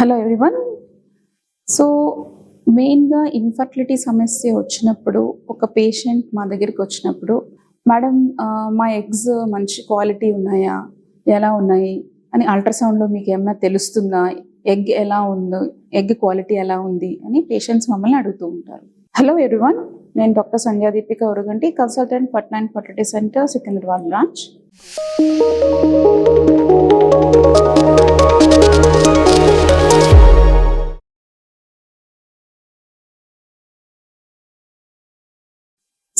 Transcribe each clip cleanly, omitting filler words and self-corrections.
Hello everyone. So మెయిన్గా infertility సమస్య వచ్చినప్పుడు ఒక పేషెంట్ మా దగ్గరికి వచ్చినప్పుడు, మేడం మా ఎగ్స్ మంచి క్వాలిటీ ఉన్నాయా, ఎలా ఉన్నాయి అని అల్ట్రాసౌండ్లో మీకు ఏమైనా తెలుస్తుందా, ఎగ్ ఎలా ఉందో, ఎగ్ క్వాలిటీ ఎలా ఉంది అని పేషెంట్స్ మమ్మల్ని అడుగుతూ ఉంటారు. హలో ఎవ్రీవన్, నేను డాక్టర్ సంధ్యా దీపిక ఉరగంటి, కన్సల్టెంట్ ఫర్ట్9 fertility centre, Secunderabad branch.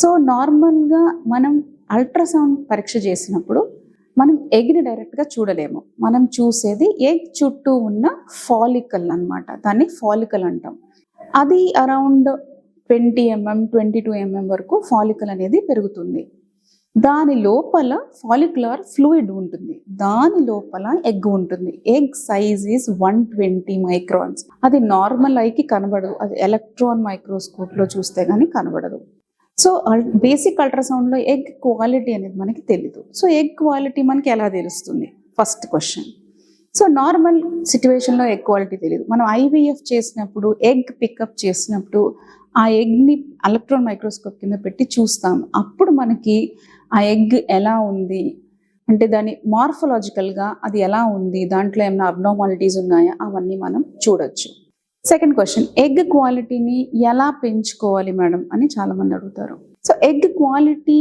So నార్మల్గా మనం అల్ట్రాసౌండ్ పరీక్ష చేసినప్పుడు మనం ఎగ్ని డైరెక్ట్గా చూడలేము. మనం చూసేది ఎగ్ చుట్టూ ఉన్న ఫాలికల్ అన్నమాట. దాన్ని ఫాలికల్ అంటాం. అది అరౌండ్ 20 mm 22 mm వరకు ఫాలికల్ అనేది పెరుగుతుంది. దాని లోపల ఫాలిక్యులర్ ఫ్లూయిడ్ ఉంటుంది, దాని లోపల ఎగ్ ఉంటుంది. Egg size is 120 microns. అది నార్మల్ ఐకి కనబడదు, అది ఎలక్ట్రాన్ మైక్రోస్కోప్లో చూస్తే కానీ కనబడదు. సో బేసిక్ అల్ట్రాసౌండ్లో ఎగ్ క్వాలిటీ అనేది మనకి తెలీదు. సో ఎగ్ క్వాలిటీ మనకి ఎలా తెలుస్తుంది, ఫస్ట్ క్వశ్చన్. సో నార్మల్ సిచ్యువేషన్లో ఎగ్ క్వాలిటీ తెలియదు. మనం ఐవీఎఫ్ చేసినప్పుడు, ఎగ్ పికప్ చేసినప్పుడు ఆ ఎగ్ని ఎలక్ట్రాన్ మైక్రోస్కోప్ కింద పెట్టి చూస్తాం. అప్పుడు మనకి ఆ ఎగ్ ఎలా ఉంది అంటే దాని మార్ఫలాజికల్గా అది ఎలా ఉంది, దాంట్లో ఏమైనా అబ్నార్మాలిటీస్ ఉన్నాయా, అవన్నీ మనం చూడొచ్చు. సెకండ్ క్వశ్చన్, ఎగ్ క్వాలిటీని ఎలా పెంచుకోవాలి మేడం అని చాలామంది అడుగుతారు. So egg quality,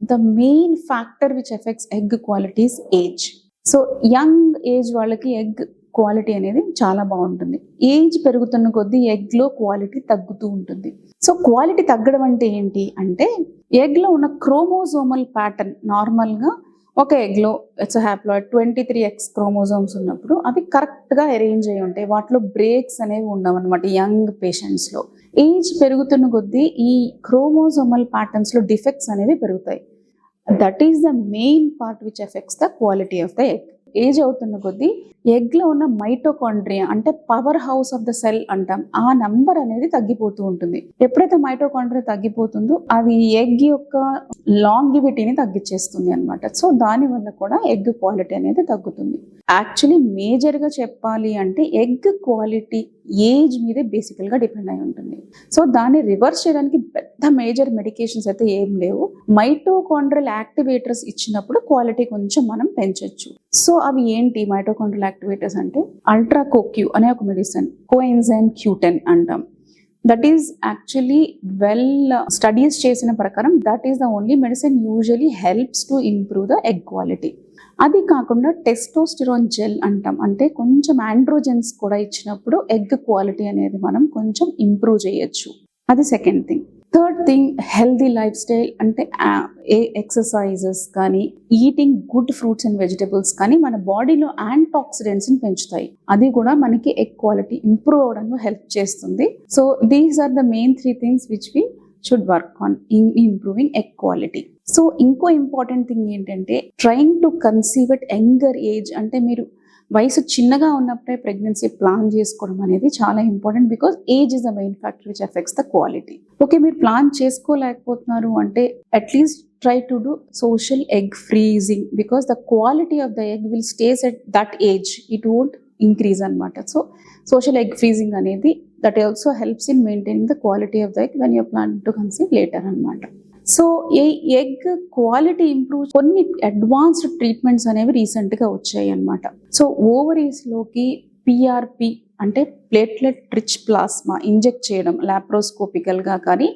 the main factor which effects egg quality is age. So young age వాళ్ళకి ఎగ్ క్వాలిటీ అనేది చాలా బాగుంటుంది. ఏజ్ పెరుగుతున్న కొద్దీ ఎగ్లో క్వాలిటీ తగ్గుతూ ఉంటుంది. సో క్వాలిటీ తగ్గడం అంటే ఏంటి అంటే, ఎగ్లో ఉన్న క్రోమోజోమల్ ప్యాటర్న్, నార్మల్గా ఒక ఎగ్లో ఇట్స్ హ్యాప్లాయిడ్ 23X క్రోమోజోమ్స్ ఉన్నప్పుడు అవి కరెక్ట్గా అరేంజ్ అయి ఉంటాయి. వాటిలో బ్రేక్స్ అనేవి ఉండవు అనమాట యంగ్ పేషెంట్స్లో. ఏజ్ పెరుగుతున్న కొద్దీ ఈ క్రోమోజోమల్ ప్యాటర్న్స్లో డిఫెక్ట్స్ అనేవి పెరుగుతాయి. That is the main part which affects the quality of the egg. Age అవుతున్న కొద్దీ ఎగ్లో ఉన్న మైటోకాండ్రియా అంటే power house of the cell అంటాం, ఆ నంబర్ అనేది తగ్గిపోతూ ఉంటుంది. ఎప్పుడైతే మైటోకాండ్రియా తగ్గిపోతుందో అది ఎగ్ యొక్క లాంగివిటీని తగ్గించేస్తుంది అనమాట. సో దానివల్ల కూడా ఎగ్ క్వాలిటీ అనేది తగ్గుతుంది. యాక్చువల్లీ మేజర్గా చెప్పాలి అంటే ఎగ్ క్వాలిటీ ఏజ్ మీదే బేసికల్గా డిపెండ్ అయి ఉంటుంది. సో దాన్ని రివర్స్ చేయడానికి పెద్ద మేజర్ మెడికేషన్స్ అయితే ఏం లేవు. మైటోకాండ్రియల్ యాక్టివేటర్స్ ఇచ్చినప్పుడు క్వాలిటీ కొంచెం మనం పెంచవచ్చు. సో అవి ఏంటి మైటోకాండ్రియల్ యాక్టివేటర్స్ అంటే, అల్ట్రా కోక్యూ అనే ఒక మెడిసిన్, కోఎంజైమ్ Q10 అంటాం. That is actually well studies చేసిన ప్రకారం that is the only medicine usually helps to improve the egg quality. అది కాకుండా టెస్టోస్టిరాన్ జెల్ అంటాం, అంటే కొంచెం ఆండ్రోజెన్స్ కూడా ఇచ్చినప్పుడు ఎగ్ క్వాలిటీ అనేది మనం కొంచెం ఇంప్రూవ్ చేయొచ్చు. అది second thing. Third thing, healthy lifestyle అంటే ఎక్సర్సైజెస్ కానీ, eating good fruits and vegetables కానీ మన బాడీలో యాంటాక్సిడెంట్స్ని పెంచుతాయి. అది కూడా మనకి ఎగ్ క్వాలిటీ ఇంప్రూవ్ అవడంలో హెల్ప్ చేస్తుంది. So these are the main 3 things which we should work on in improving egg quality. So ఇంకో ఇంపార్టెంట్ థింగ్ ఏంటంటే, trying to conceive at younger age. అంటే మీరు వయసు చిన్నగా ఉన్నప్పుడే ప్రెగ్నెన్సీ ప్లాన్ చేసుకోవడం అనేది చాలా important, because age is the main factor which affects the quality. Okay, మీరు ప్లాన్ చేసుకోలేకపోతున్నారు అంటే at least try to do social egg freezing, because the quality of the egg will stays at that age, it won't increase అనమాట. So social egg freezing అనేది that also helps in maintaining the quality of the egg when you're plan to conceive later అనమాట. So ఈ egg quality improve కొన్ని advanced treatments అనేవి రీసెంట్గా వచ్చాయి అన్నమాట. So ఓవరీస్లోకి PRP అంటే ప్లేట్లెట్ రిచ్ ప్లాస్మా ఇంజెక్ట్ చేయడం, లాప్రోస్కోపికల్గా కానీ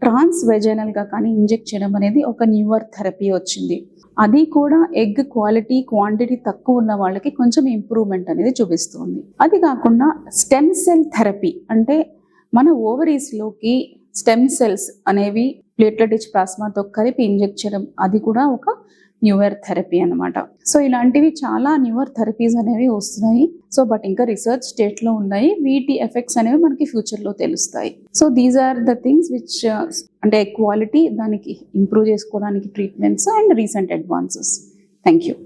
ట్రాన్స్వెజైనల్గా కానీ ఇంజెక్ట్ చేయడం అనేది ఒక న్యూవర్ థెరపీ వచ్చింది. అది కూడా ఎగ్ క్వాలిటీ క్వాంటిటీ తక్కువ ఉన్న వాళ్ళకి కొంచెం ఇంప్రూవ్మెంట్ అనేది చూపిస్తుంది. అది కాకుండా స్టెమ్ సెల్ థెరపీ అంటే మన ఓవరీస్లోకి స్టెమ్ సెల్స్ అనేవి ప్లేట్లెట్ రిచ్ ప్లాస్మాతో కలిపి ఇంజెక్ట్ చేయడం, అది కూడా ఒక న్యూవర్ థెరపీ అనమాట. సో ఇలాంటివి చాలా న్యూవర్ థెరపీస్ అనేవి వస్తున్నాయి. సో బట్ ఇంకా రీసెర్చ్ స్టేట్లో ఉన్నాయి. వీటి ఎఫెక్ట్స్ అనేవి మనకి ఫ్యూచర్లో తెలుస్తాయి. So these are the things which అంటే క్వాలిటీ దానికి ఇంప్రూవ్ చేసుకోవడానికి treatments and recent advances. Thank you.